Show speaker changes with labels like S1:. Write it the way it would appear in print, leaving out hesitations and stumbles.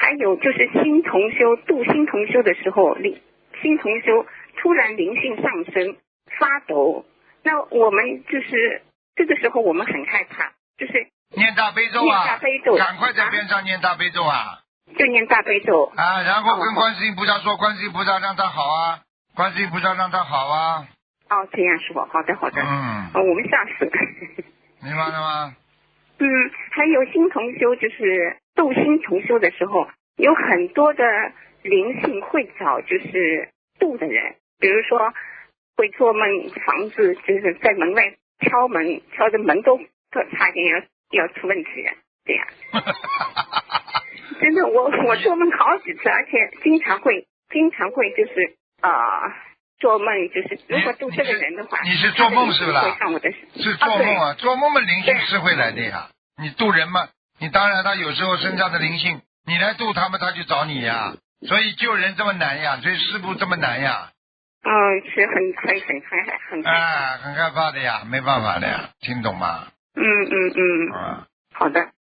S1: 还有就是新同修度新同修的时候，新同修突然灵性上升发抖，那我们就是这个时候我们很害怕，就是
S2: 念大悲咒啊，
S1: 念大悲咒，
S2: 赶快在边上念大悲咒啊，
S1: 就念大悲咒
S2: 啊，然后跟观世音菩萨说，观世音菩萨让他好啊，观世音菩萨让他好啊。
S1: 哦，这样说，好的好的，我们吓死了。
S2: 明白了吗？
S1: 还有新同修，就是度新同修的时候，有很多的灵性会找就是度的人，比如说会做梦，房子就是在门外敲门，敲的门都差点要出问题了，这样。真的，我做梦好几次，而且经常会就是做梦，就是如果度这个人的话，
S2: 你是做梦是不啦？是做梦啊，做梦嘛，灵性是会来的呀。你度人嘛，你当然他有时候身上的灵性，你来度他们，他就找你呀。所以救人这么难呀，所以师父这么难呀。
S1: 是很
S2: 害怕的呀，没办法的呀，听懂吗？
S1: 好的。